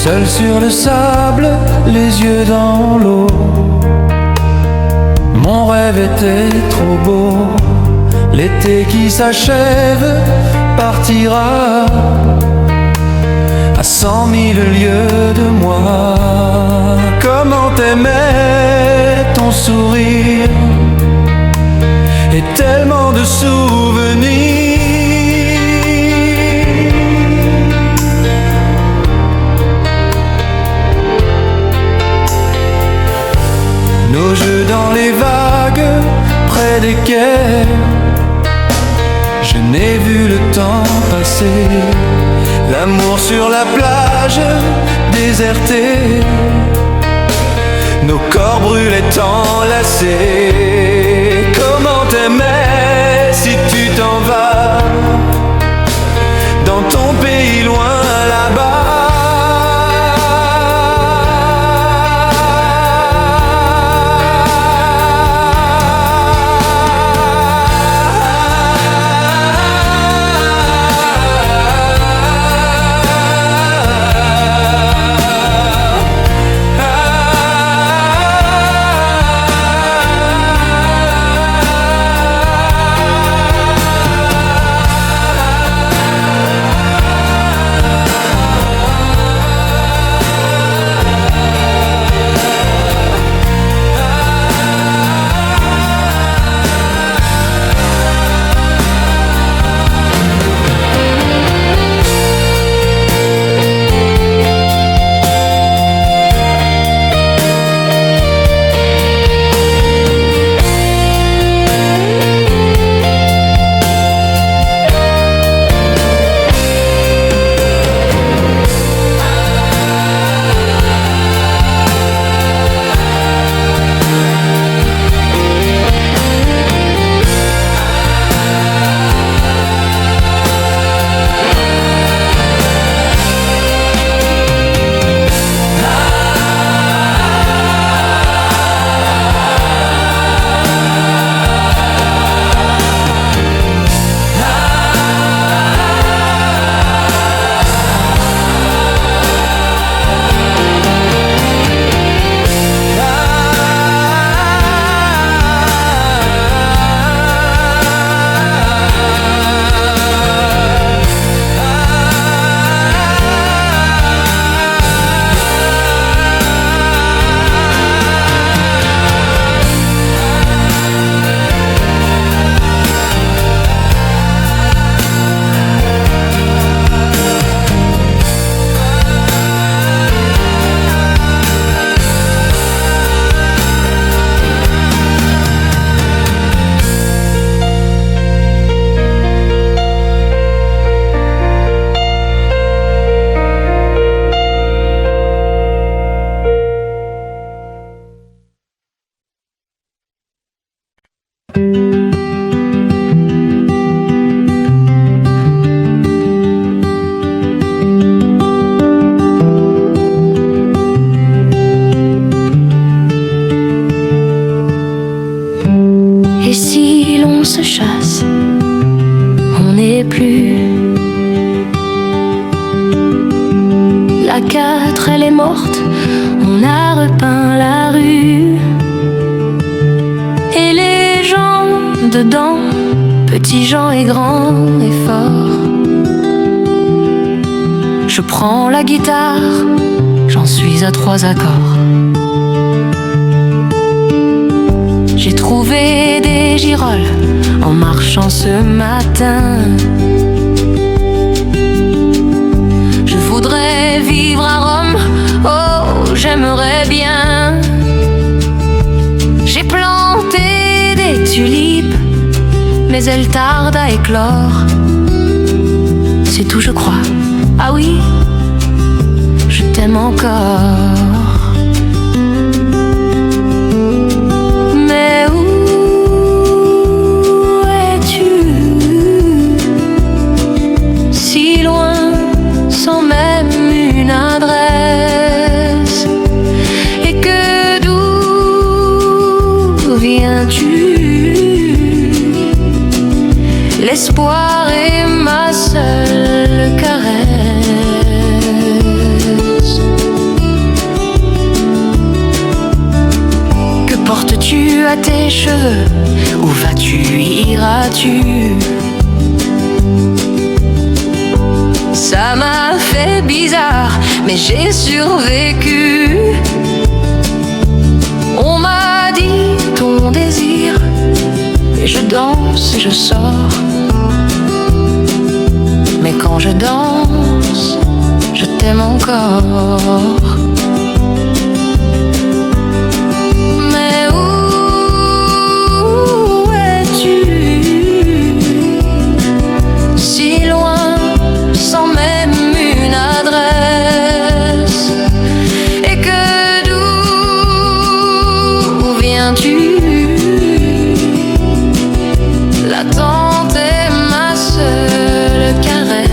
Seul sur le sable, les yeux dans l'eau. Mon rêve était trop beau. L'été qui s'achève partira à 100 000 lieues de moi. Comment t'aimais ton sourire et tellement de souvenirs. Nos jeux dans les vagues, près des quais, je n'ai vu le temps passer. L'amour sur la plage, désertée, nos corps brûlaient enlacés. Comment t'aimais si tu t'en vas dans ton pays loin là-bas. Accords. J'ai trouvé des girolles en marchant ce matin. Je voudrais vivre à Rome, oh j'aimerais bien. J'ai planté des tulipes, mais elles tardent à éclore. C'est tout je crois, ah oui, je t'aime encore. Mais où es-tu? Si loin, sans même une adresse. Et que d'où viens-tu? L'espoir est ma seule caresse. viens-tu? Ça m'a fait bizarre, mais j'ai survécu. On m'a dit ton désir, et je danse, je sors. Mais quand je danse, je t'aime encore. Mais où es-tu? Si loin, sans même une adresse. Et que d'où viens-tu? L'attente est ma seule caresse.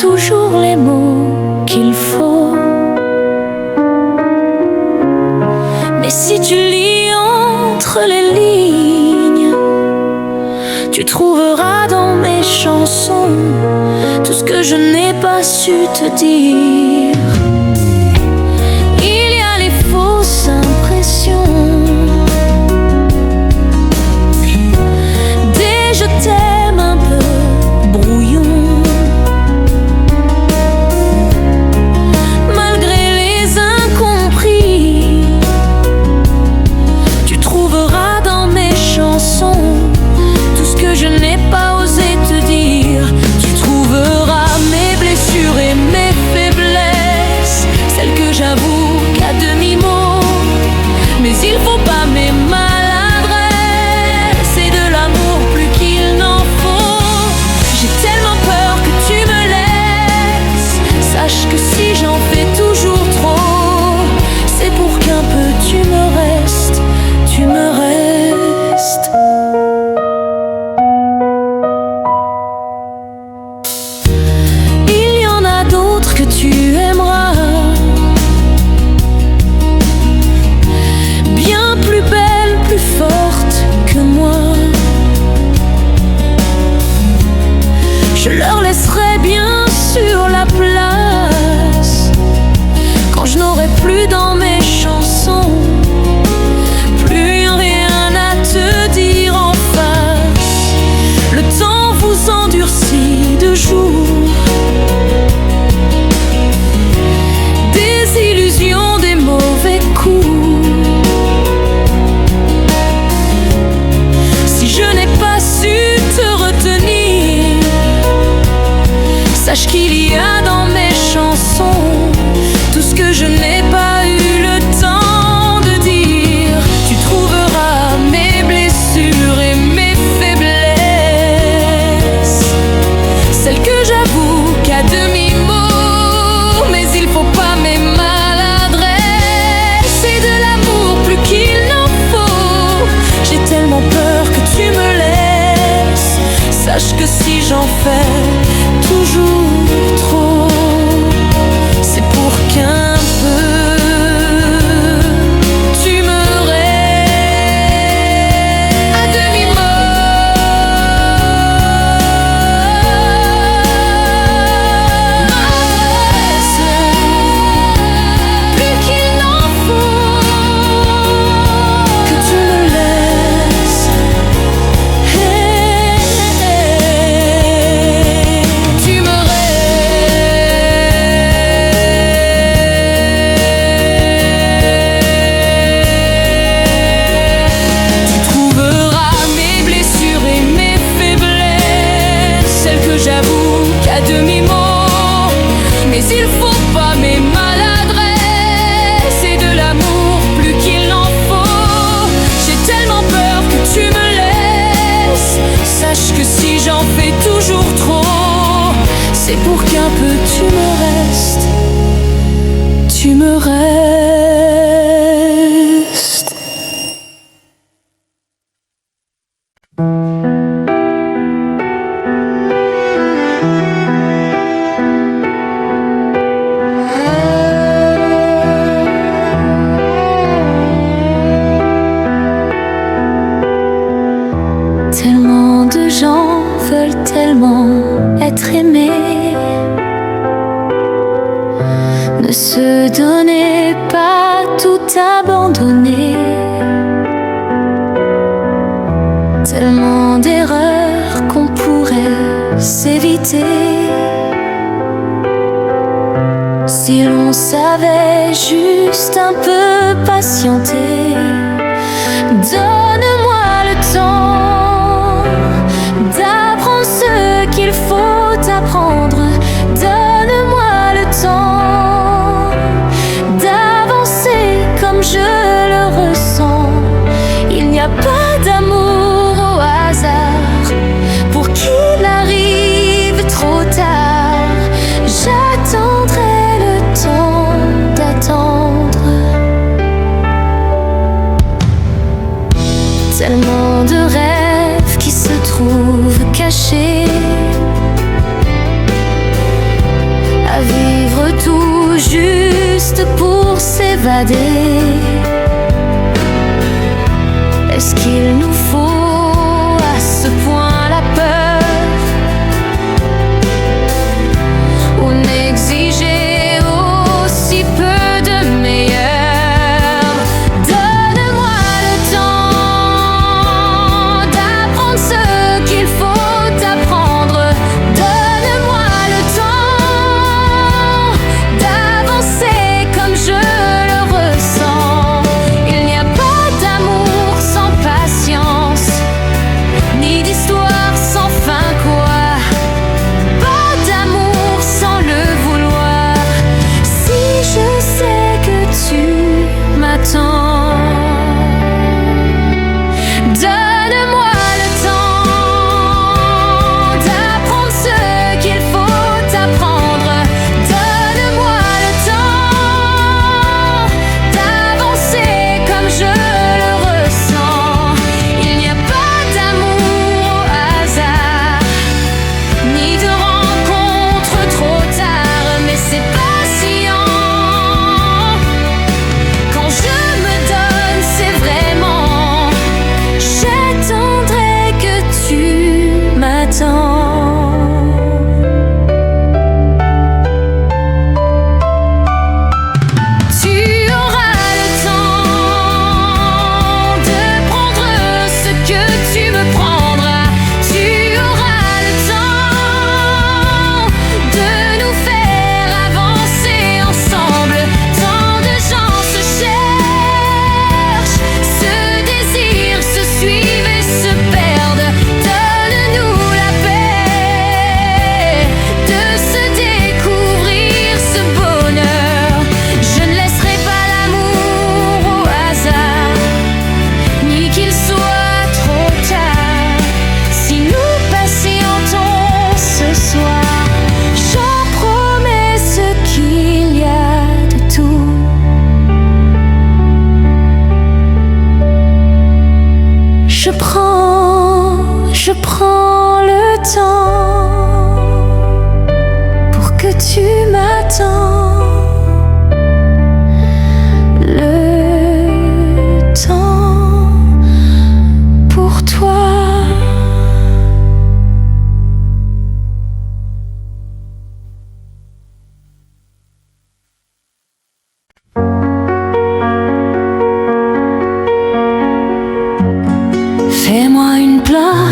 Toujours les mots qu'il faut. Mais si tu lis entre les lignes, tu trouveras dans mes chansons tout ce que je n'ai pas su te dire. Il y a les fausses impressions, des je t'aime un peu brouillons. Tout ce que je n'ai pas osé te dire, tu trouveras mes blessures et mes faiblesses. Sache que si j'en fais toujours trop, c'est pour qu'un peu tu me restes à demi-mot. Plus qu'il n'en faut, que tu me laisses. Tu me restes. Tu trouveras mes blessures et mes faiblesses, celles que j'avoue qu'à demi-mot. Mais il faut pas mes maladresses et de l'amour plus qu'il n'en faut. J'ai tellement peur que tu me laisses. Sache que si j'en fais toujours trop, c'est pour qu'un peu tu me restes. Tu me restes. Tellement de gens veulent tellement être aimés, ne se donner pas, tout abandonner. Tellement d'erreurs qu'on pourrait s'éviter si l'on savait juste un peu patienter. Donne-moi le temps d'apprendre ce qu'il faut apprendre. Donne-moi le temps d'avancer comme je le ressens. Il n'y a pas d'amour au hasard pour qu'il arrive trop tard. J'attendrai le temps d'attendre. Tellement de rêves qui se trouvent cachés, à vivre tout juste pour s'évader. Est-ce qu'il nous faut à ce point la peur, ou n'exiger aussi peu de meilleur? Donne-moi le temps d'apprendre ce qu'il faut apprendre. Donne-moi le temps d'avancer comme je le ressens.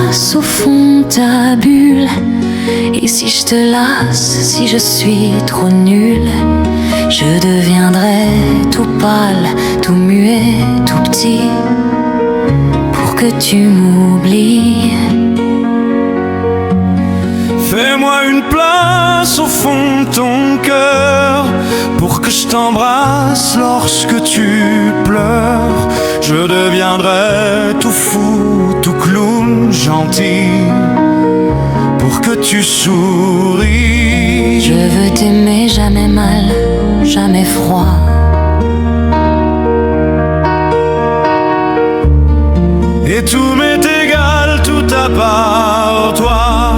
place au fond de ta bulle. Et si je te lasse, si je suis trop nulle, je deviendrai tout pâle, tout muet, tout petit, pour que tu m'oublies. Fais-moi une place au fond de ton cœur, pour que je t'embrasse lorsque tu pleures. Je deviendrai tout fou, tout clown, gentil, pour que tu souris. Je veux t'aimer jamais mal, jamais froid. Et tout m'est égal, tout à part toi.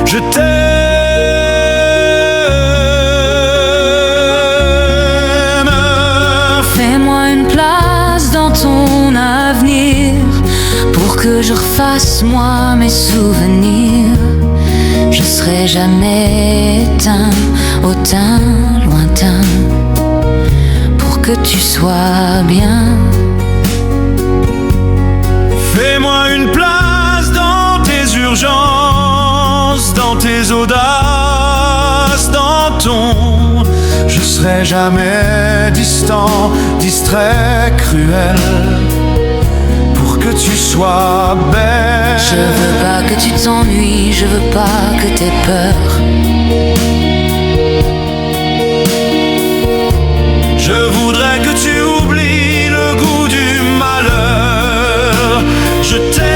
Je t'aime. Fais-moi une place dans ton avenir, pour que je refasse moi mes souvenirs. Je serai jamais éteint au teint lointain, pour que tu sois bien. Fais-moi une place dans tes urgences, dans tes audaces, dans ton. Je serai jamais distant, distrait, cruel, pour que tu sois belle. Je veux pas que tu t'ennuies, je veux pas que t'aies peur. Je voudrais que tu oublies le goût du malheur. Je t'aime.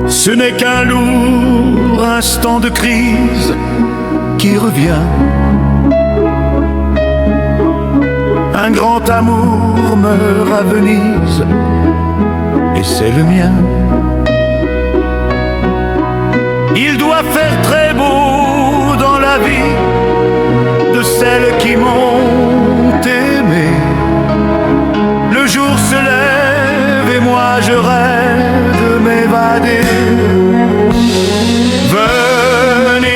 Ce n'est qu'un lourd instant de crise qui revient. Un grand amour meurt à Venise, et c'est le mien. Il doit faire très beau dans la vie de celles qui m'ont aimé. Le jour se lève et moi je rêve de m'évader. Venise,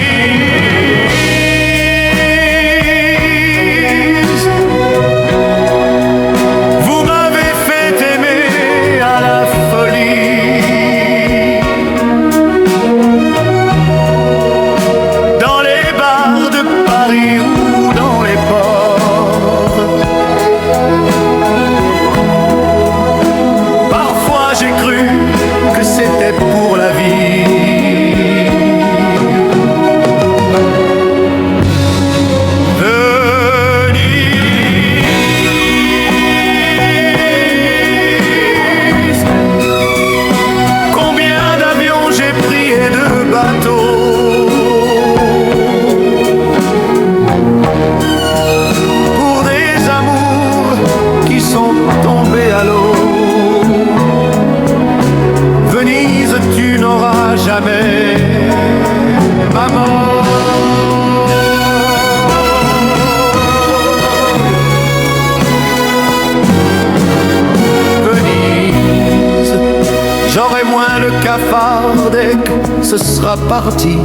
ce sera parti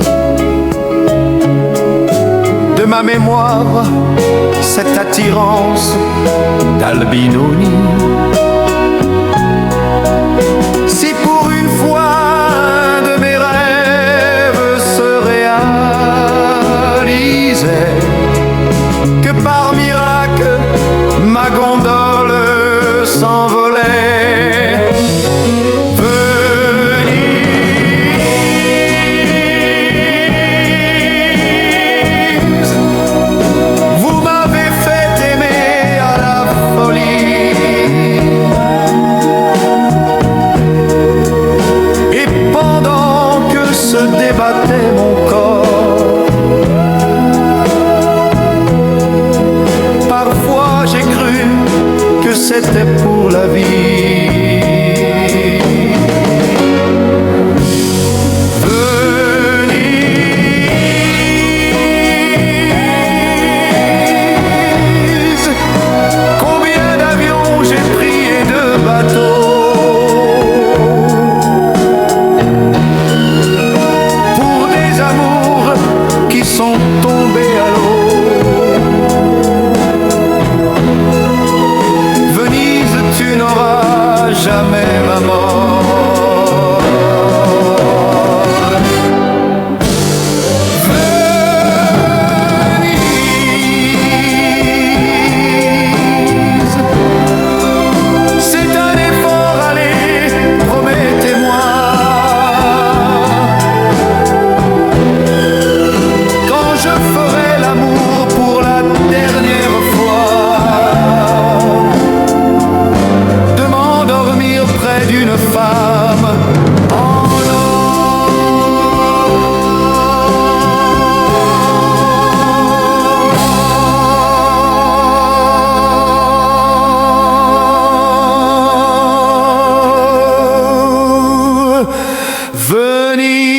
de ma mémoire, cette attirance d'Albinoni. Si pour une fois un de mes rêves se réalisait, que par miracle ma gondole s'envolait, Venise, vous m'avez fait aimer à la folie. Et pendant que se débattait mon corps, parfois j'ai cru que c'était pour la vie. Venise, combien d'avions j'ai pris et de bateaux pour des amours qui sont tombés à l'eau. Venise, tu n'auras jamais ma mort. Venise, c'est un effort, allez, promettez-moi. Quand je ferai l'amour pour la dernière fois, de m'endormir près d'une femme en or. Venise,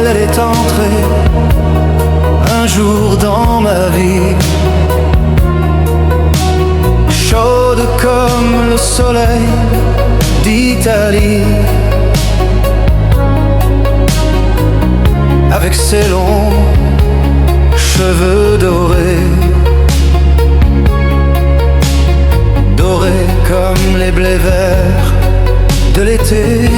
elle est entrée un jour dans ma vie, chaude comme le soleil d'Italie, avec ses longs cheveux dorés, dorés comme les blés verts de l'été.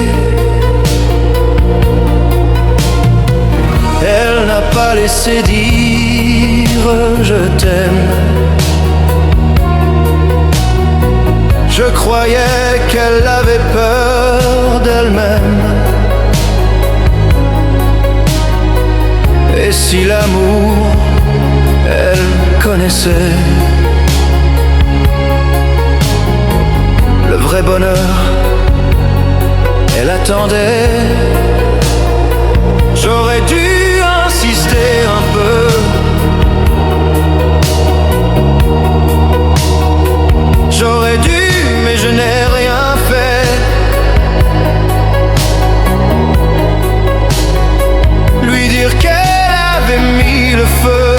Elle n'a pas laissé dire je t'aime. Je croyais qu'elle avait peur d'elle-même. Et si l'amour, elle connaissait, le vrai bonheur, elle attendait. J'aurais dû insister un peu, j'aurais dû, mais je n'ai rien fait. Lui dire qu'elle avait mis le feu.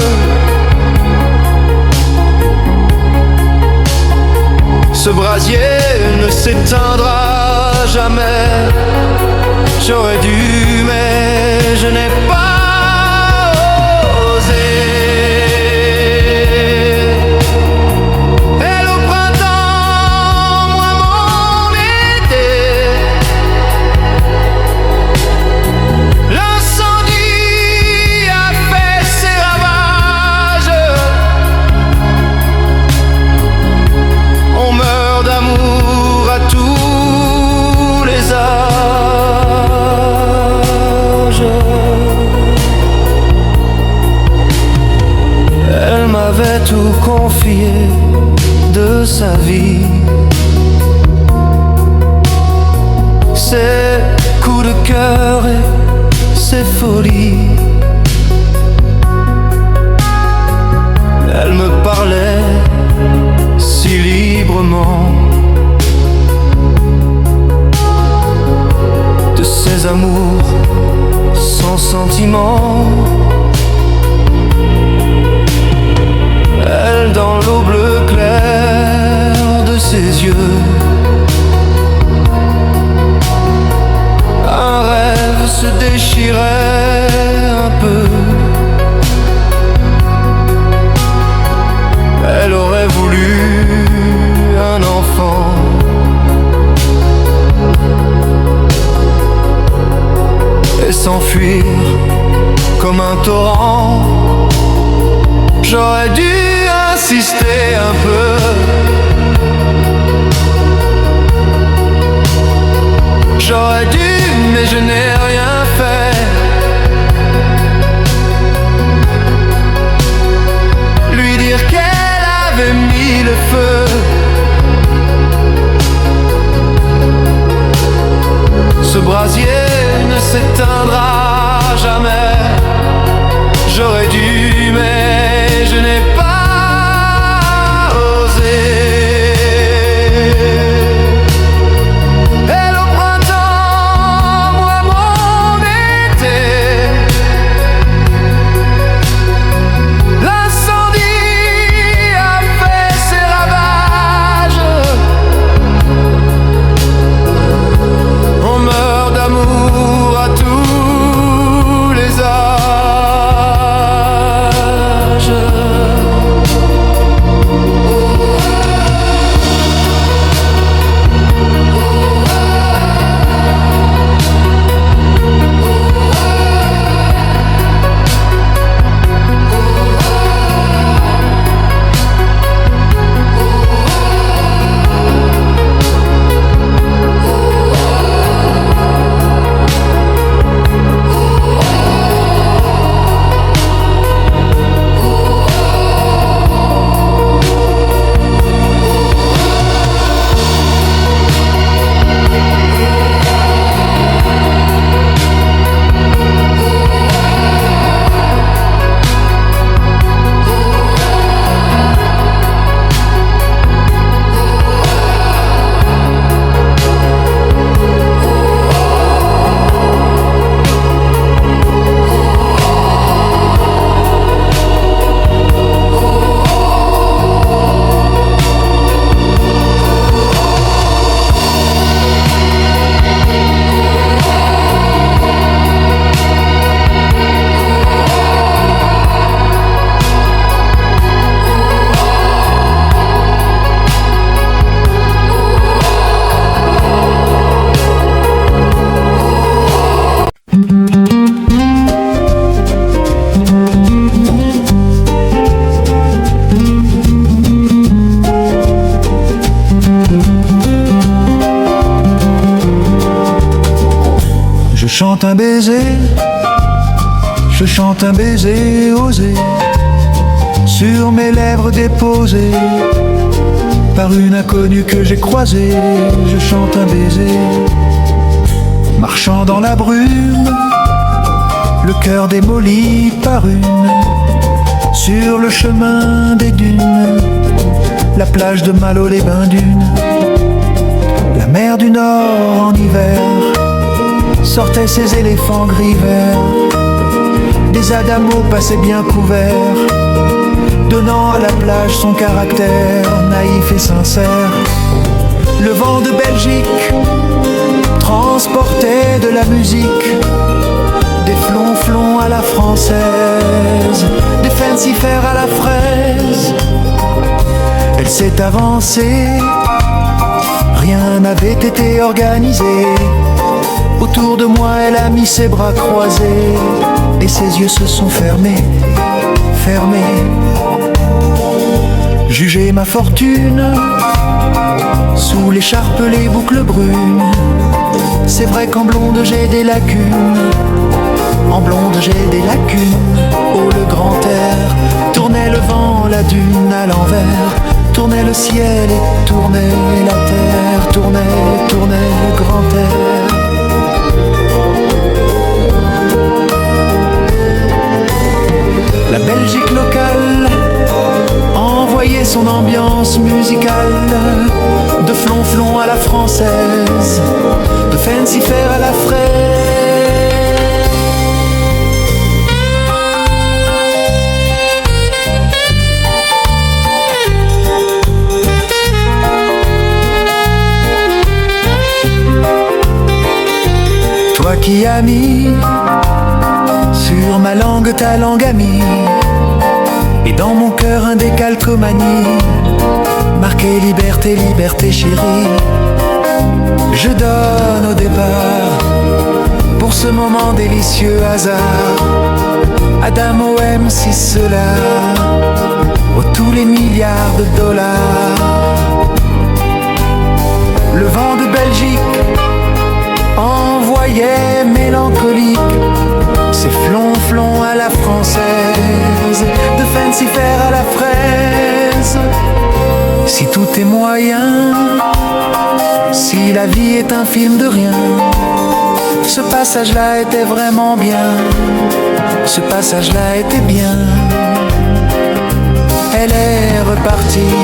Ce brasier ne s'éteindra jamais. J'aurais dû, mais je n'ai pas osé. Elle au printemps, moi mon été. L'incendie a fait ses ravages. On meurt d'amour à tous les âges. m'avait tout confié de sa vie. Ses coups de cœur et ses folies. Elle me parlait si librement de ses amours sans sentiment. Elle dans l'eau bleue claire de ses yeux, un rêve se déchirait un peu. Elle aurait voulu un enfant, et s'enfuir comme un torrent. J'aurais dû insister un peu. J'aurais dû, mais je n'ai rien fait. Lui dire qu'elle avait mis le feu. Ce brasier ne s'éteindra jamais. J'aurais dû, mais je n'ai pas osé. Elle au printemps, moi mon été. L'incendie a fait ses ravages. On meurt d'amour à tous les âges. Je chante un baiser, je chante un baiser osé, sur mes lèvres déposées par une inconnue que j'ai croisée. Je chante un baiser, marchant dans la brume, le cœur démoli par une, sur le chemin des dunes, la plage de Malo, les bains dunes, la mer du Nord en hiver sortaient ses éléphants gris verts. Des adamos passaient bien couverts, donnant à la plage son caractère naïf et sincère. Le vent de Belgique transportait de la musique, des flonflons à la française, des fancifères à la fraise. Elle s'est avancée, rien n'avait été organisé. Autour de moi, elle a mis ses bras croisés et ses yeux se sont fermés, fermés. Jugez ma fortune, sous l'écharpe les boucles brunes. C'est vrai qu'en blonde j'ai des lacunes, en blonde j'ai des lacunes. Oh, le grand air tournait le vent, la d'une à l'envers, tournait le ciel et tournait la terre, tournait le grand air. La Belgique locale envoyait son ambiance musicale, de flonflon à la française, de fancy fair à la fraise. Toi qui as mis sur ma langue ta langue amie, et dans mon cœur un décalcomanie, marqué liberté, liberté chérie. Je donne au départ, pour ce moment délicieux hasard, Adamo MC cela, aux tous les milliards de dollars. Le vent de Belgique envoyait mélancolique ses flonflons à la française, de fancy fair à la fraise. Si tout est moyen, si la vie est un film de rien, ce passage-là était vraiment bien, ce passage-là était bien. Elle est repartie,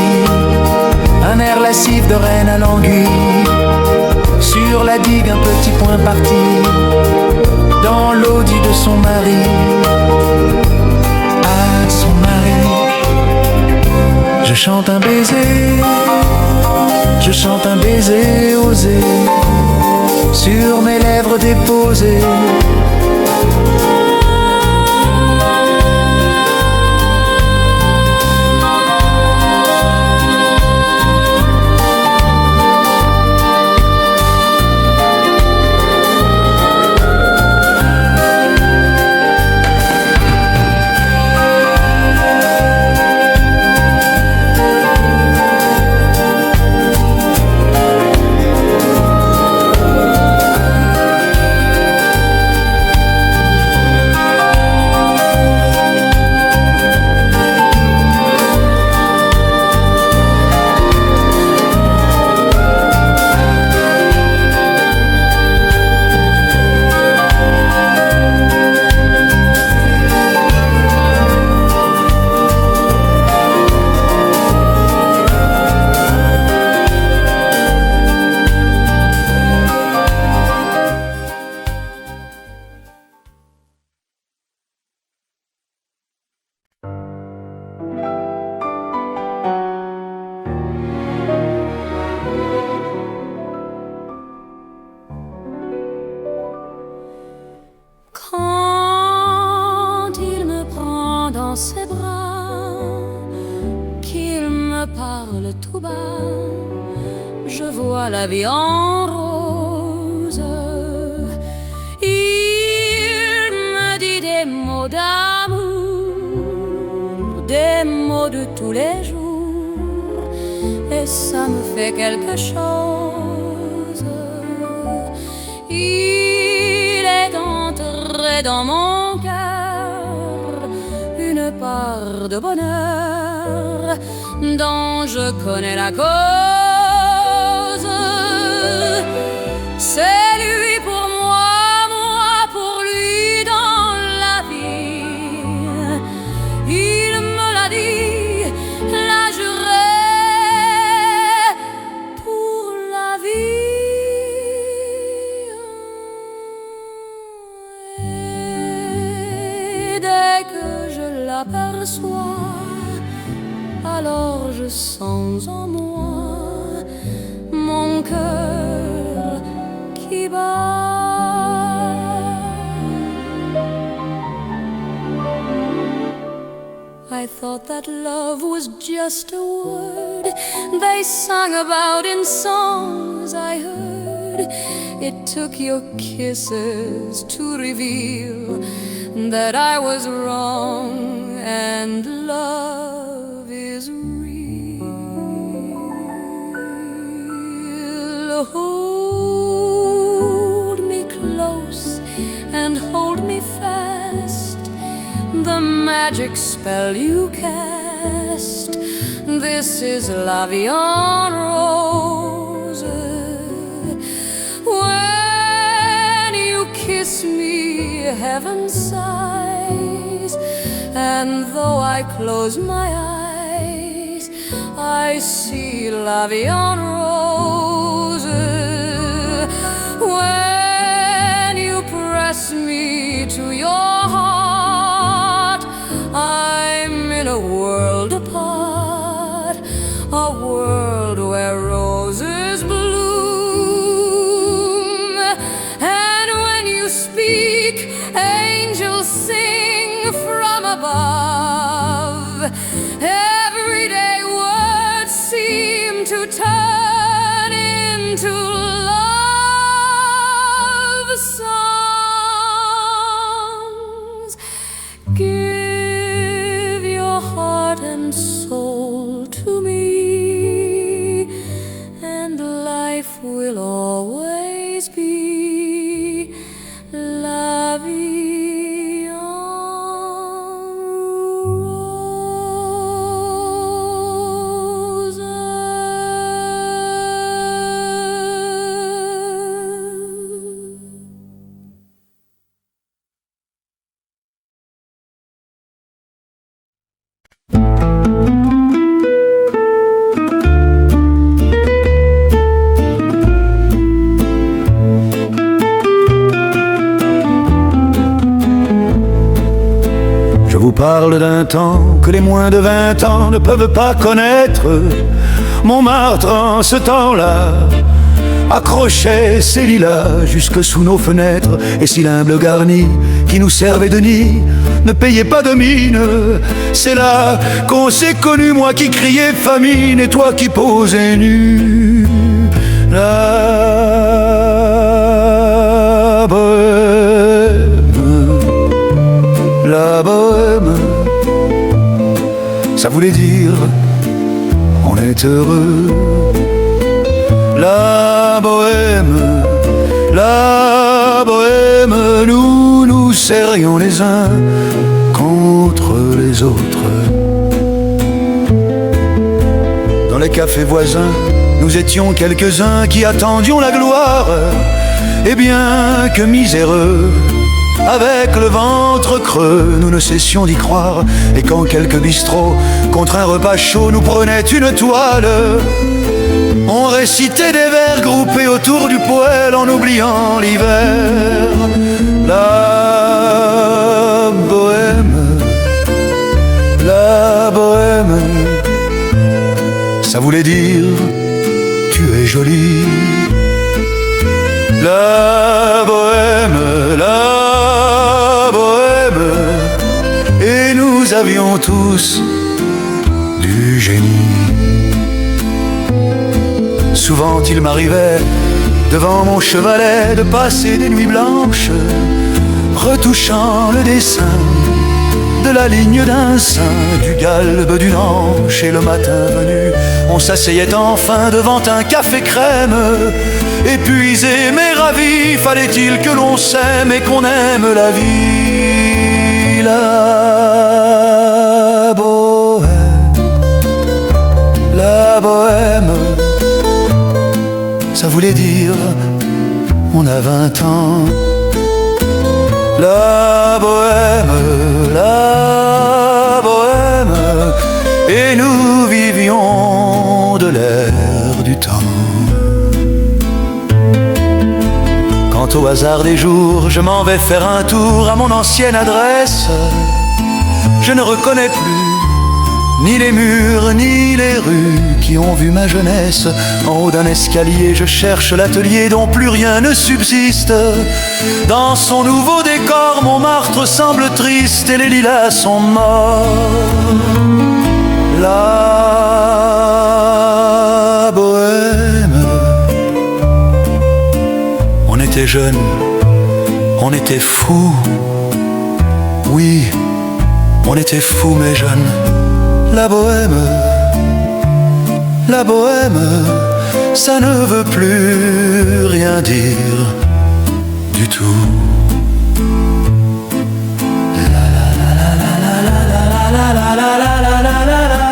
un air lascif de reine à l'anguille, sur la digue un petit point parti, dans l'audit de son mari, à son mari. Je chante un baiser, je chante un baiser osé, sur mes lèvres déposées. Ses bras, qu'il me parle tout bas, je vois la vie en rose. Il me dit des mots d'amour, des mots de tous les jours, et ça me fait quelque chose. Il est entré dans mon cœur une part de bonheur dont je connais la cause. C'est lui pour moi, moi pour lui dans la vie. Il me l'a dit, l'a juré pour la vie. Et dès que je l'aperçois, alors je sens en moi mon cœur qui bat. I thought that love was just a word they sang about in songs I heard. It took your kisses to reveal that I was wrong and love is real. Hold me close and hold me fast, the magic spell you cast rest. This is La Vie en Rose. When you kiss me, heaven sighs, and though I close my eyes, I see La Vie en Rose. When you press me to your heart, I'm in a world apart, a world where roses bloom. And when you speak, angels sing from above. Everyday words seem to turn into love songs. Give your heart and soul to me, and life will always be La Vie en Rose. Je vous parle d'un temps que les moins de 20 ans ne peuvent pas connaître. Montmartre en ce temps-là accrochait ses lilas jusque sous nos fenêtres, et si l'humble garni qui nous servait de nid ne payait pas de mine, c'est là qu'on s'est connu, moi qui criais famine et toi qui posais nu. La bohème, la bohème, ça voulait dire on est heureux. La bohème, nous nous serrions les uns contre les autres. Dans les cafés voisins, nous étions quelques-uns qui attendions la gloire. Et bien que miséreux, avec le ventre creux, nous ne cessions d'y croire. Et quand quelques bistrots, contre un repas chaud, nous prenaient une toile, on récitait des vers groupés autour du poêle en oubliant l'hiver. La bohème, ça voulait dire tu es jolie. La bohème, et nous avions tous du génie. Souvent il m'arrivait, devant mon chevalet, de passer des nuits blanches, retouchant le dessin de la ligne d'un sein, du galbe d'une hanche. Et le matin venu, on s'asseyait enfin devant un café crème. Épuisé mais ravi, fallait-il que l'on s'aime et qu'on aime la vie. La bohème, ça voulait dire on a 20 ans. La bohème, et nous vivions de l'air du temps. Quant au hasard des jours, je m'en vais faire un tour à mon ancienne adresse. Je ne reconnais plus ni les murs, ni les rues qui ont vu ma jeunesse. En haut d'un escalier, je cherche l'atelier dont plus rien ne subsiste. Dans son nouveau décor, Montmartre semble triste et les lilas sont morts. La bohème, on était jeunes, on était fous. Oui, on était fous mais jeunes. La bohème, ça ne veut plus rien dire du tout. La la la la la la la la la la la la la la la.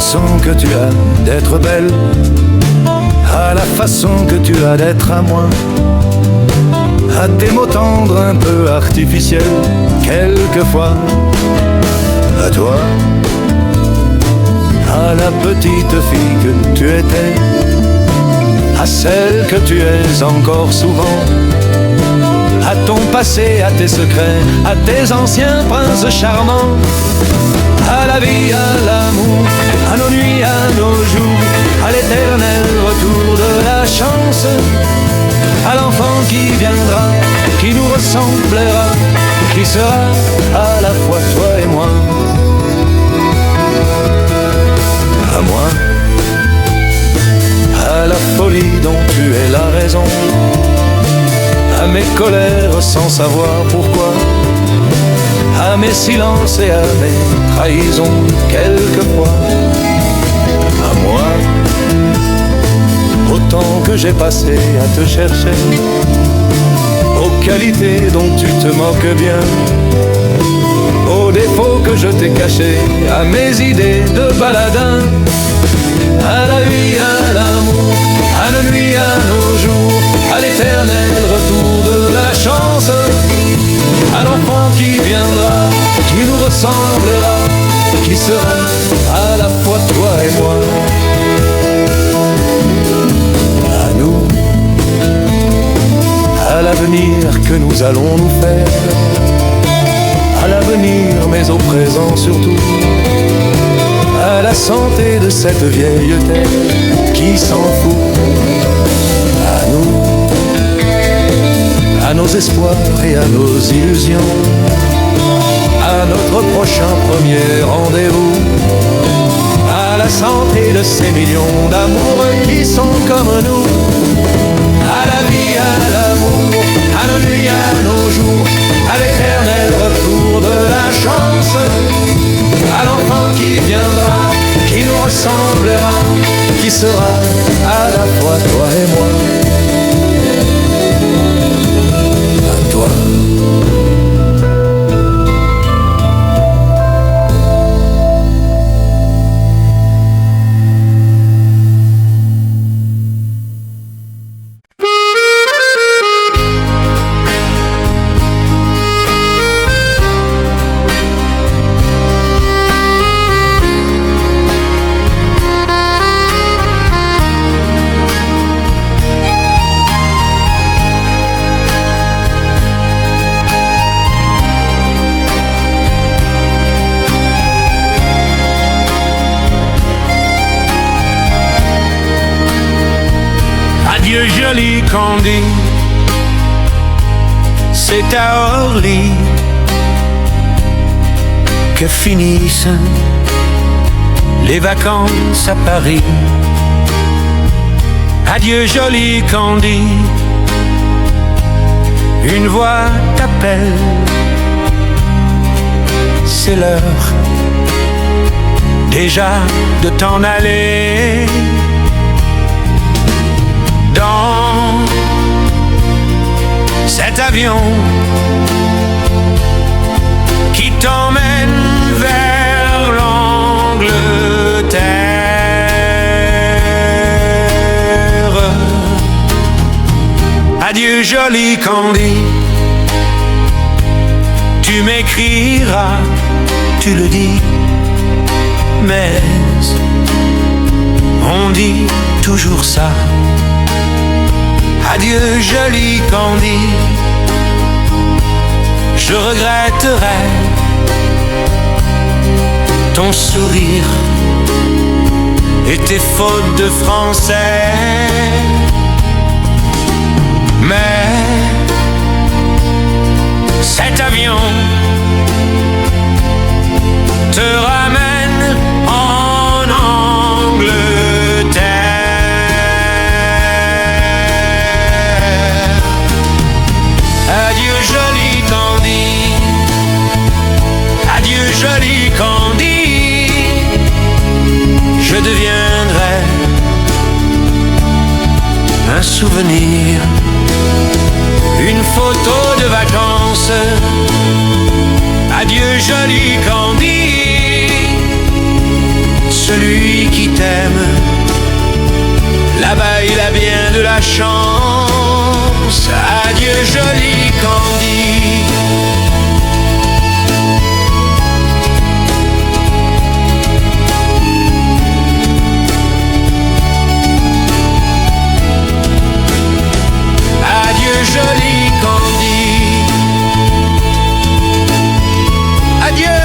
façon que tu as d'être belle, à la façon que tu as d'être à moi, à tes mots tendres un peu artificiels, quelquefois, à toi, à la petite fille que tu étais, à celle que tu es encore souvent, à ton passé, à tes secrets, à tes anciens princes charmants, à la vie, à l'amour, à nos nuits, à nos jours, à l'éternel retour de la chance, à l'enfant qui viendra, qui nous ressemblera, qui sera à la fois toi et moi. À moi, à la folie dont tu es la raison, à mes colères sans savoir pourquoi, à mes silences et à mes trahisons quelquefois. À moi, autant que j'ai passé à te chercher, aux qualités dont tu te moques bien, aux défauts que je t'ai cachés, à mes idées de baladin, à la vie, à l'amour, à nos nuits, à nos jours, à l'éternel retour de la chance, à l'enfant qui viendra, qui nous ressemblera, qui sera à la fois toi et moi. À nous, à l'avenir que nous allons nous faire, à l'avenir mais au présent surtout, à la santé de cette vieille terre qui s'en fout. À nous, à nos espoirs et à nos illusions, à notre prochain premier rendez-vous, à la santé de ces millions d'amoureux qui sont comme nous, à la vie, à l'amour, à nos nuits, à nos jours, à l'éternel retour de la chance, à l'enfant qui viendra, qui nous ressemblera, qui sera à la fois toi et moi. À toi. Adieu joli Candy, c'est à Orly que finissent les vacances à Paris. Adieu joli Candy, une voix t'appelle, c'est l'heure déjà de t'en aller. Dans cet avion qui t'emmène vers l'Angleterre, adieu joli Candy, tu m'écriras, tu le dis, mais on dit toujours ça. Adieu joli Candy, je regretterai ton sourire et tes fautes de français. Mais cet avion te ramène en Angleterre. Adieu joli Candy, adieu joli Candy, je deviendrai un souvenir, une photo de vacances. Adieu joli Candy, ce celui qui t'aime. Là-bas il a bien de la chance. Adieu joli Candy. Adieu joli Candy. Adieu.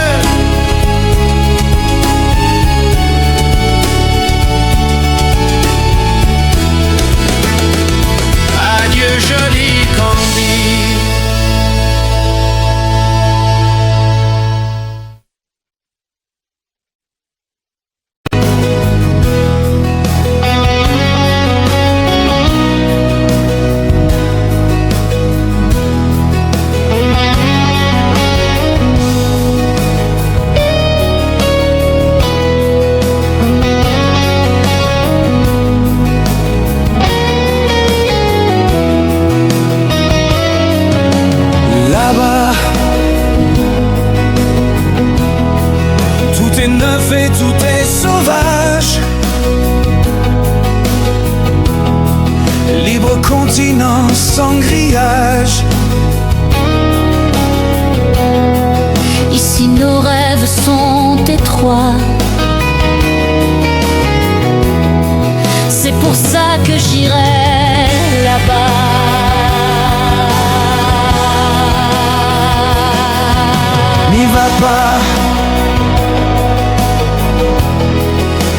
Adieu joli Candy. Là-bas, tout est neuf et tout est sauvage. Libre continent sans grillage. Ici nos rêves sont étroits. C'est pour ça que j'irai là-bas. N'y va pas.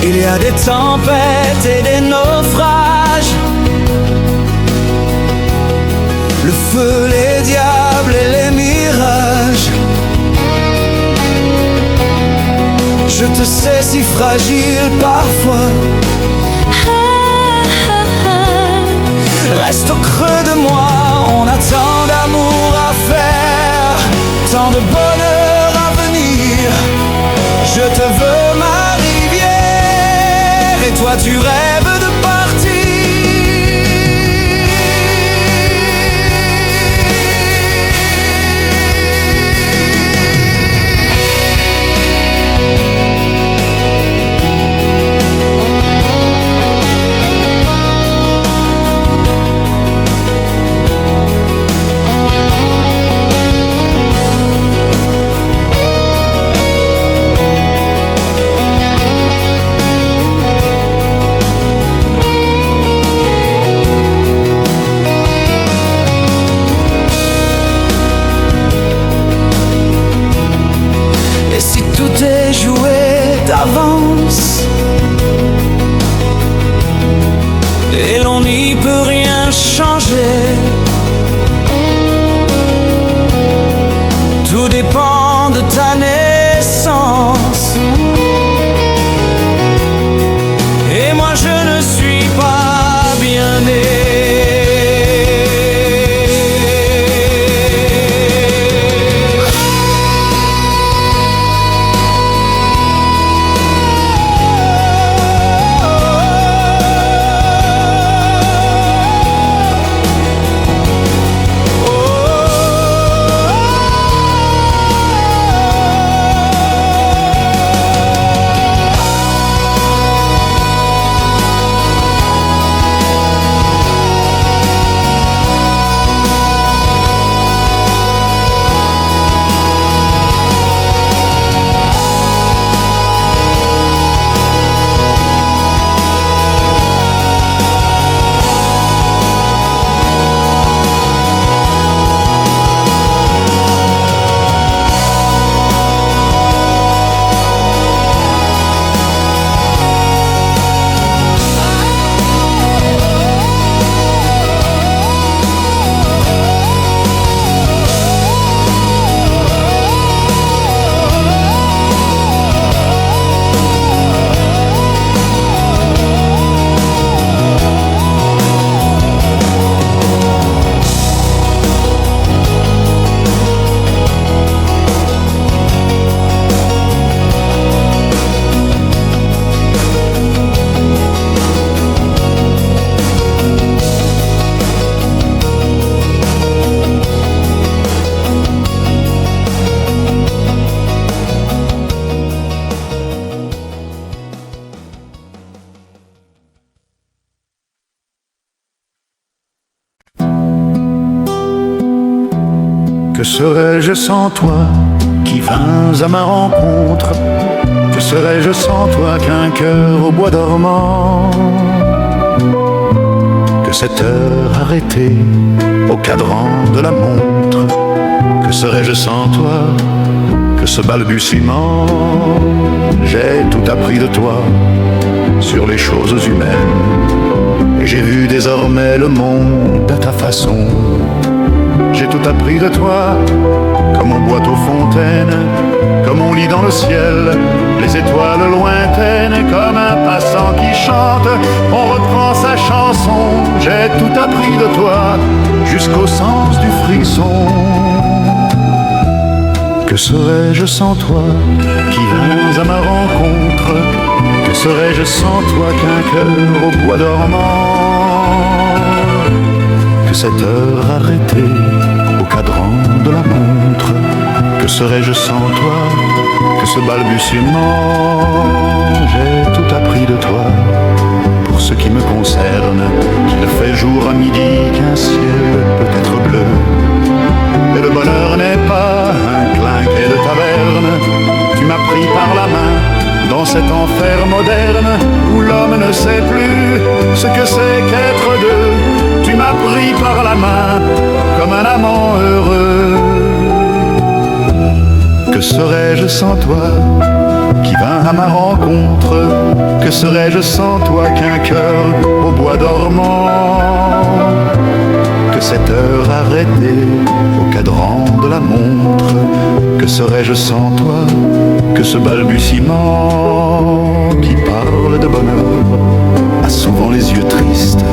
Il y a des tempêtes et des naufrages. Le feu, les diables et les mirages. Je te sais si fragile parfois. Reste au creux de moi, on a tant d'amour à faire, tant de bonheur à venir. Je te veux ma rivière et toi tu rêves de partir. Que serais-je sans toi qui vins à ma rencontre? Que serais-je sans toi qu'un cœur au bois dormant? Que cette heure arrêtée au cadran de la montre? Que serais-je sans toi que ce balbutiement? J'ai tout appris de toi sur les choses humaines, et j'ai vu désormais le monde à ta façon. J'ai tout appris de toi, comme on boit aux fontaines, comme on lit dans le ciel les étoiles lointaines, comme un passant qui chante, on reprend sa chanson. J'ai tout appris de toi, jusqu'au sens du frisson. Que serais-je sans toi qui vins à ma rencontre? Que serais-je sans toi qu'un cœur au bois dormant? Que cette heure arrêtée au cadran de la montre? Que serais-je sans toi que ce balbutiement? J'ai tout appris de toi pour ce qui me concerne, qu'il fait jour à midi, qu'un ciel peut être bleu. Et le bonheur n'est pas un clinquet de taverne. Tu m'as pris par la main dans cet enfer moderne où l'homme ne sait plus ce que c'est qu'être deux. Tu m'as pris par la main comme un amant heureux. Que serais-je sans toi qui vint à ma rencontre? Que serais-je sans toi qu'un cœur au bois dormant? Que cette heure arrêtée au cadran de la montre? Que serais-je sans toi que ce balbutiement qui parle de bonheur a souvent les yeux tristes?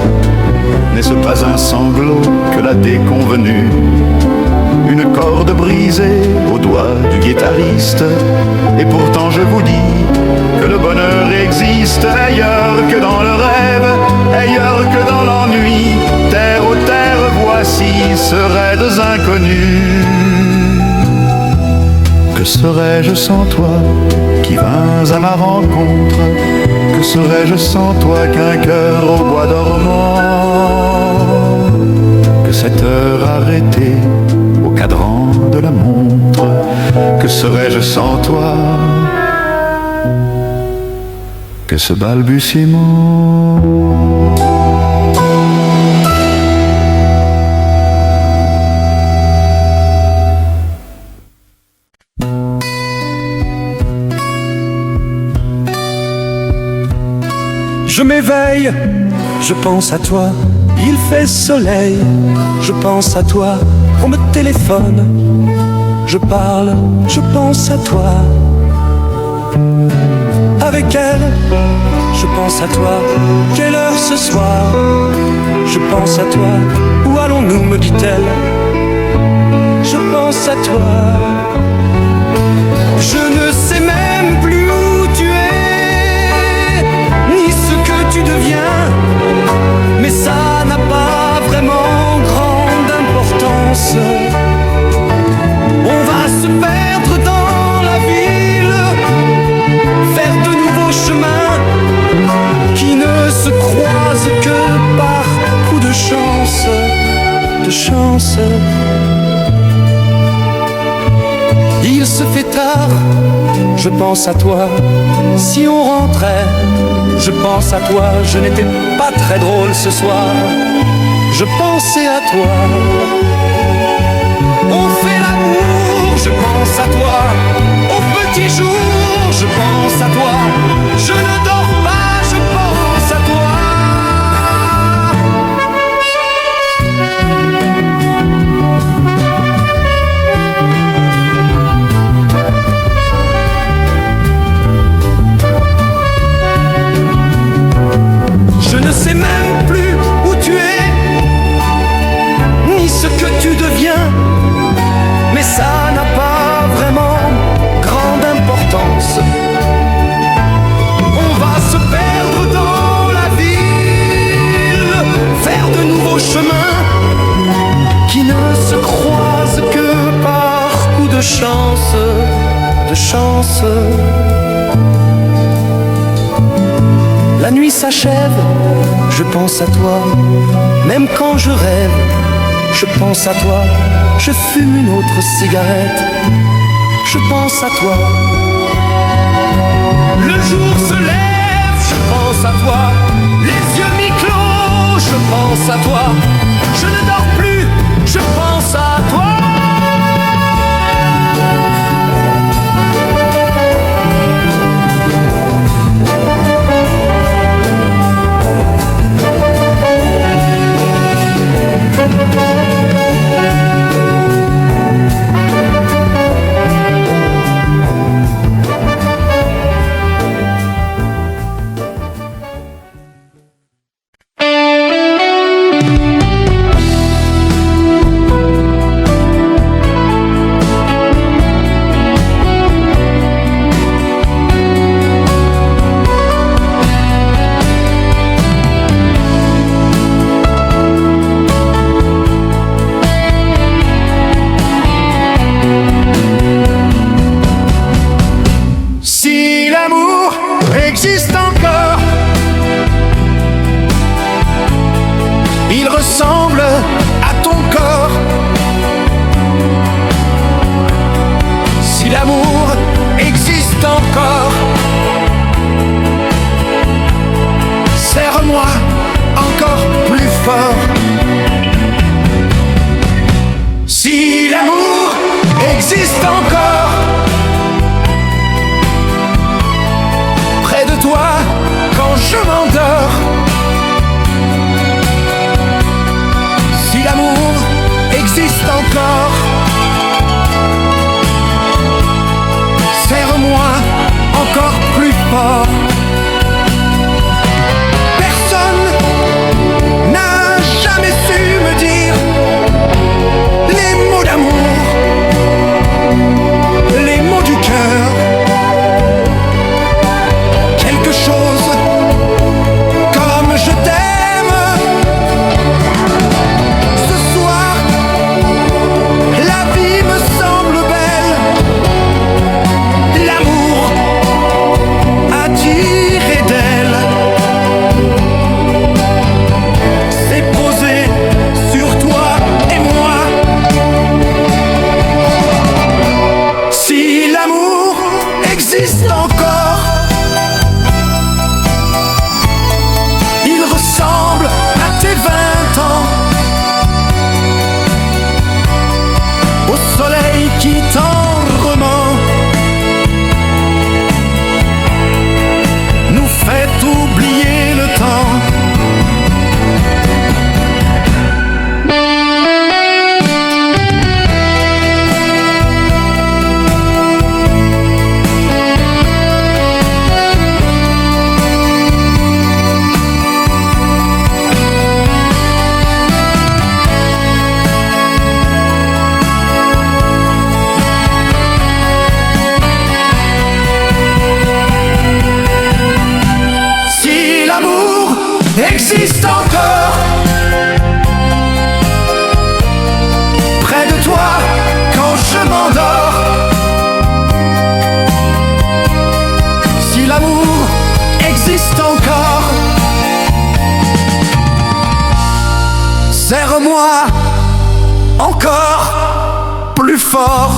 N'est-ce pas un sanglot que la déconvenue? Une corde brisée au doigt du guitariste? Et pourtant je vous dis que le bonheur existe ailleurs que dans le rêve, ailleurs que dans l'ennui. Terre aux terres, voici ce raides inconnus. Que serais-je sans toi qui vins à ma rencontre? Que serais-je sans toi qu'un cœur au bois dormant? Que cette heure arrêtée au cadran de la montre? Que serais-je sans toi que ce balbutiement? Je m'éveille, je pense à toi, il fait soleil, je pense à toi, on me téléphone, je parle, je pense à toi. Avec elle, je pense à toi, quelle heure ce soir? Je pense à toi, où allons-nous, me dit-elle? Je pense à toi. Je ne sais même plus où tu es, ni ce que tu deviens, mais ça n'a pas vraiment grande importance. On va se perdre dans la ville, faire de nouveaux chemins qui ne se croisent que par coup de chance, de chance. Il se fait tard, je pense à toi, si on rentrait, je pense à toi, je n'étais pas très drôle ce soir, je pensais à toi. On fait l'amour, je pense à toi, au petit jour, je pense à toi, je ne dors pas, je pense à toi. Je ne sais même plus où tu es, ni ce que tu deviens, mais ça n'a pas vraiment grande importance. On va se perdre dans la ville, faire de nouveaux chemins qui ne se croisent que par coup de chance, de chance. La nuit s'achève, je pense à toi, même quand je rêve, je pense à toi, je fume une autre cigarette, je pense à toi. Le jour se lève, je pense à toi. Les yeux mi-clos, je pense à toi. Je ne dors plus, je pense à toi. Existe encore. Il ressemble à ton corps. Si l'amour existe encore, serre-moi encore plus fort. Si l'amour existe encore, de toi quand je m'endors. Si l'amour existe encore, serre-moi encore plus fort. Personne n'a jamais su me dire les mots d'amour, les mots du cœur. Comme je t'aime. Ce soir, la vie me semble belle. L'amour a tiré d'elle, s'est posé sur toi et moi. Si l'amour existe encore, ressemble à tes 20 ans, au soleil qui t'en rement, nous fait oublier le temps. Existe encore près de toi quand je m'endors. Si l'amour existe encore, serre-moi encore plus fort.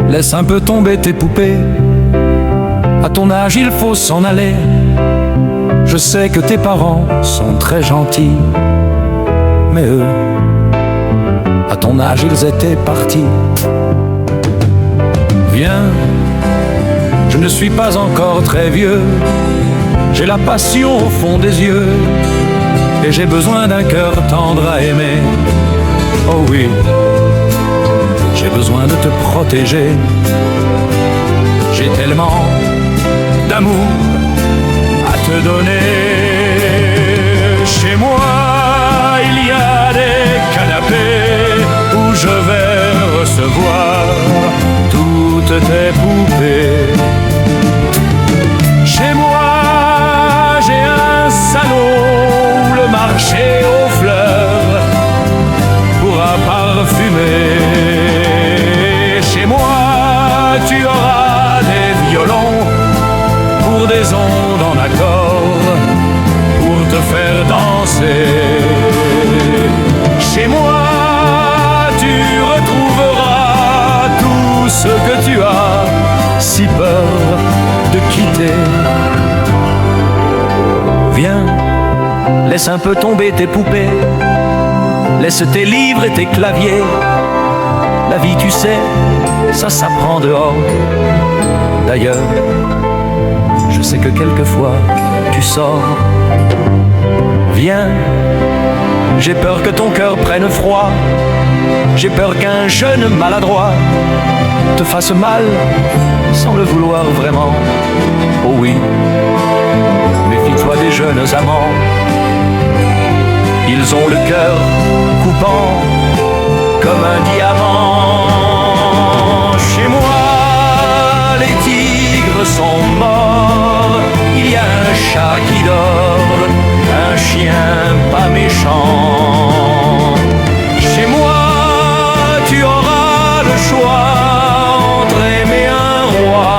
Laisse un peu tomber tes poupées. À ton âge il faut s'en aller. Je sais que tes parents sont très gentils, mais eux, à ton âge ils étaient partis. Viens, je ne suis pas encore très vieux, j'ai la passion au fond des yeux, et j'ai besoin d'un cœur tendre à aimer. Oh oui, j'ai besoin de te protéger. J'ai tellement d'amour à te donner. Chez moi, il y a des canapés où je vais recevoir toutes tes poupées. Chez moi, j'ai un salon où le marché aux fleurs pourra parfumer. Chez moi, tu auras des violons pour des ondes en accord, pour te faire danser. Chez moi, tu retrouveras tout ce que tu as si peur de quitter. Viens, laisse un peu tomber tes poupées, laisse tes livres et tes claviers. La vie, tu sais, ça s'apprend dehors. D'ailleurs, je sais que quelquefois tu sors. Viens, j'ai peur que ton cœur prenne froid. J'ai peur qu'un jeune maladroit te fasse mal sans le vouloir vraiment. Oh oui, méfie-toi des jeunes amants. Ils ont le cœur coupant comme un diamant. Chez moi, les tigres sont morts. Il y a un chat qui dort, un chien pas méchant. Chez moi, tu auras le choix entre aimer un roi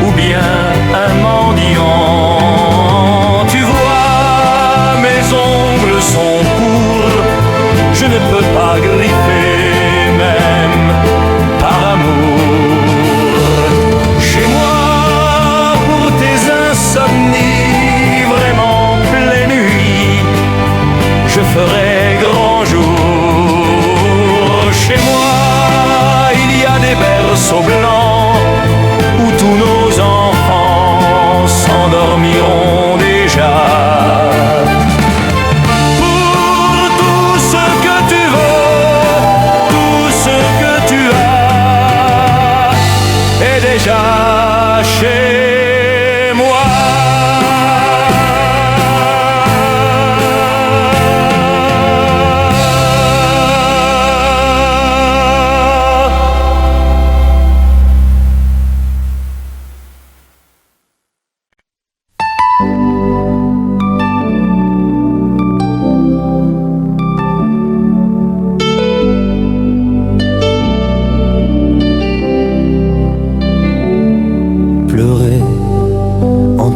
ou bien un mendiant. Tu vois, mes ongles sont courts, je ne peux pas griffer, même par amour. Chez moi, pour tes insomnies, vraiment pleine nuit, je ferai grand jour. Chez moi, il y a des berceaux blancs où tous nos enfants s'endormiront déjà. Déjà chez moi.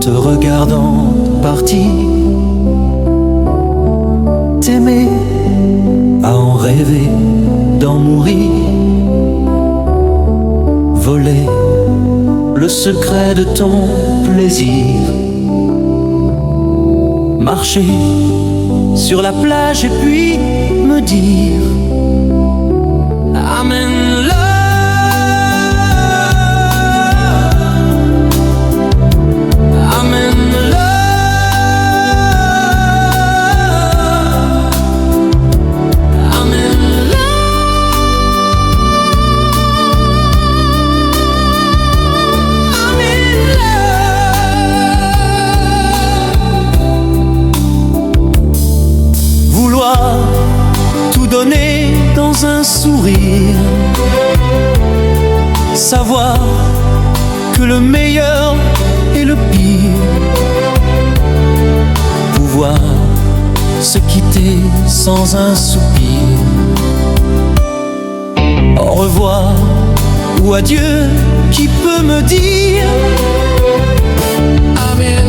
Te regardant partir, t'aimer, à en rêver, d'en mourir, voler le secret de ton plaisir, marcher sur la plage et puis me dire Amen. Tout donner dans un sourire, savoir que le meilleur et le pire, pouvoir se quitter sans un soupir, au revoir ou adieu, qui peut me dire Amen.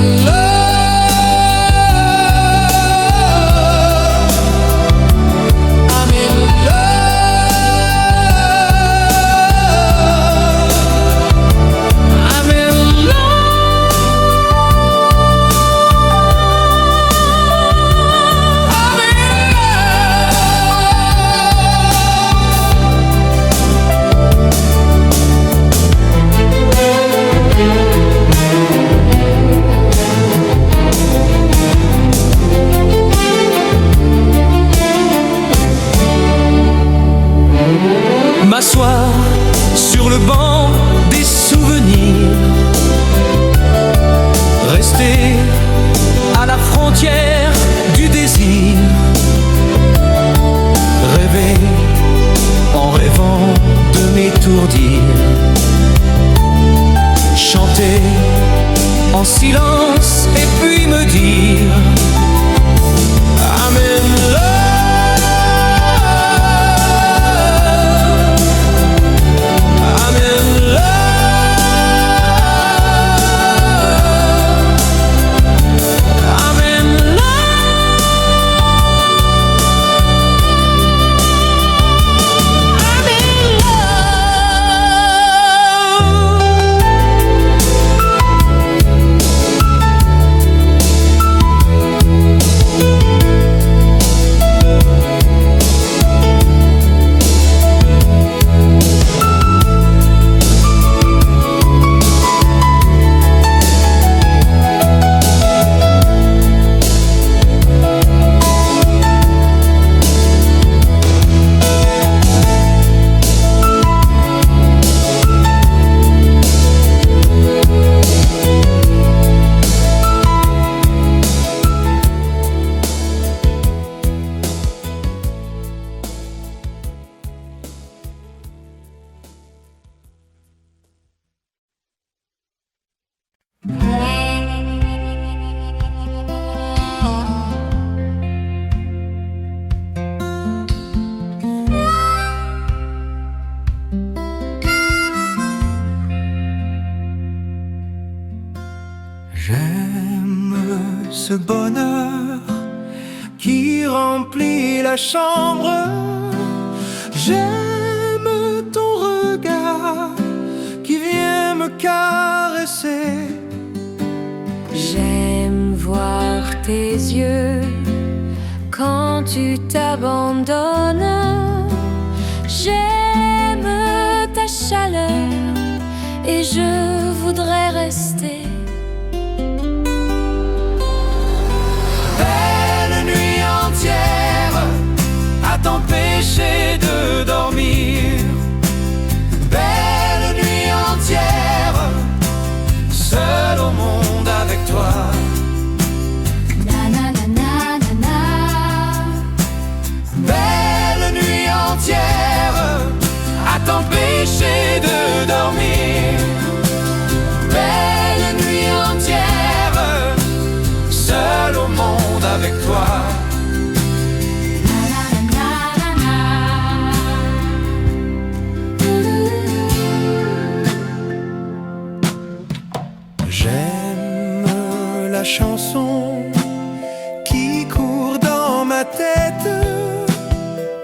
I'm in love. silence et puis me dire I'm in love, I'm in love. J'aime ce bonheur qui remplit la chambre. J'aime ton regard qui vient me caresser. J'aime voir tes yeux quand tu t'abandonnes. J'aime ta chaleur et je voudrais rester. À t'empêcher de dormir. Belle nuit entière, seul au monde avec toi. Na na na na na na. Belle nuit entière, à t'empêcher de dormir. Belle nuit entière, seul au monde avec toi. La chanson qui court dans ma tête,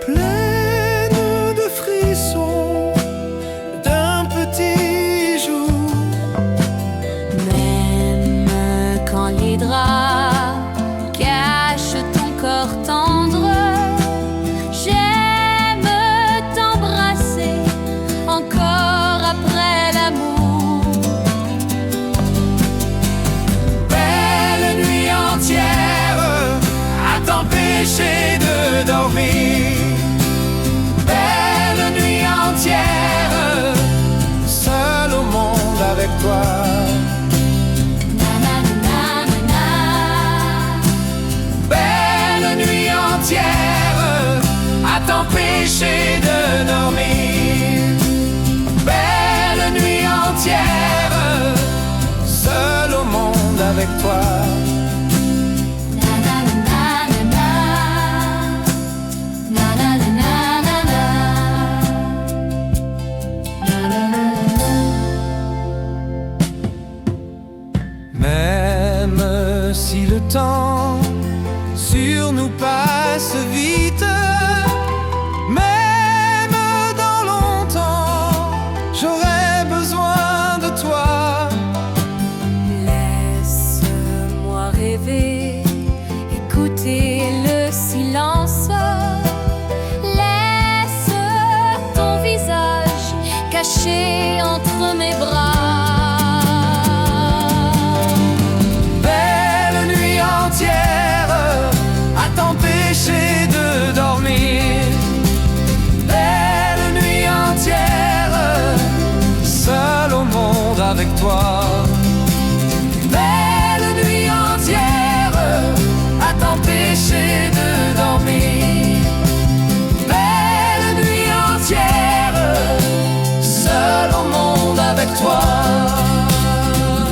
pleine de frissons d'un petit jour. Même quand les draps cachent ton corps tendre, j'aime t'embrasser encore après l'amour. À t'empêcher de dormir. Belle nuit entière, seul au monde avec toi. Na na na na na. Belle nuit entière, à t'empêcher de dormir. Belle nuit entière, seul au monde avec toi. Même si le temps sur nous passe vite, même dans longtemps, j'aurai besoin de toi. Laisse-moi rêver, écouter le silence. Laisse ton visage caché entre mes bras. À t'empêcher de dormir. Belle nuit entière, seul au monde avec toi. Belle nuit entière, à t'empêcher de dormir. Belle nuit entière, seul au monde avec toi.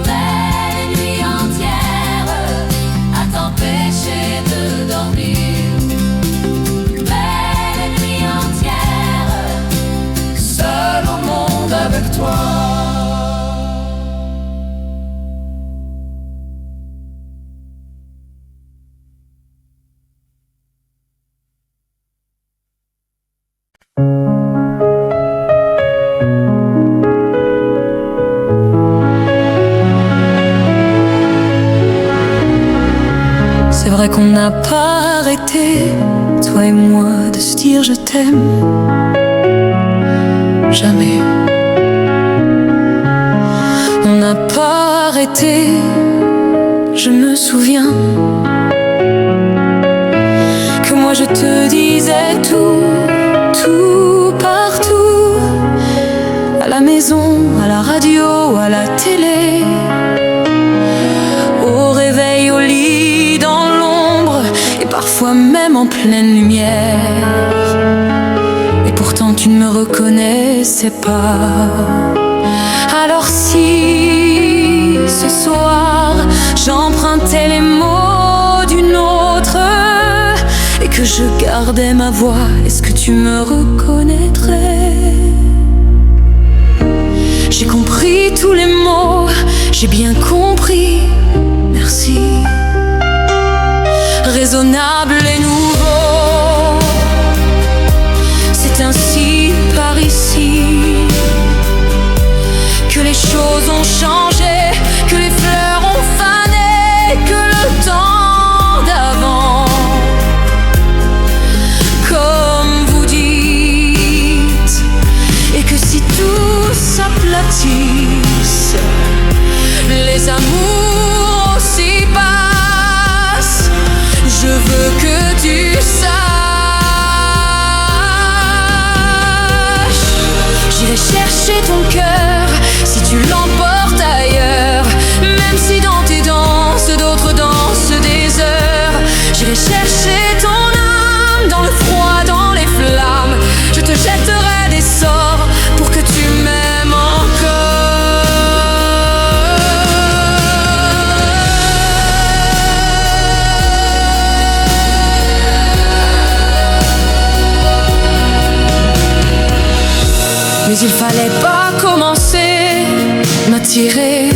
Belle nuit entière. C'est vrai qu'on n'a pas arrêté, toi et moi, de se dire je t'aime. Jamais. On n'a pas arrêté, je me souviens que moi je te disais tout, partout, à la maison, à la radio, à la télé, au réveil, au lit, dans l'ombre, et parfois même en pleine lumière. Et pourtant tu ne me reconnaissais pas. Alors si ce soir j'empruntais les mots d'une autre et que je gardais ma voix, est-ce que tu me reconnaîtrais? J'ai compris tous les mots, j'ai bien compris, merci. Raisonnable et nouveau, c'est ainsi par ici que les choses ont changé, que les fleurs ont fané, que le temps d'avant, comme vous dites, et que si tout s'aplatisse, les amours aussi passent. Je veux que tu saches, j'irai chercher ton cœur si tu l'emportes ailleurs, même si dans tes danses d'autres dansent des heures. J'irai chercher ton âme dans le froid, dans les flammes. Je te jetterai des sorts pour que tu m'aimes encore. Mais il fallait pas commencer, m'attirer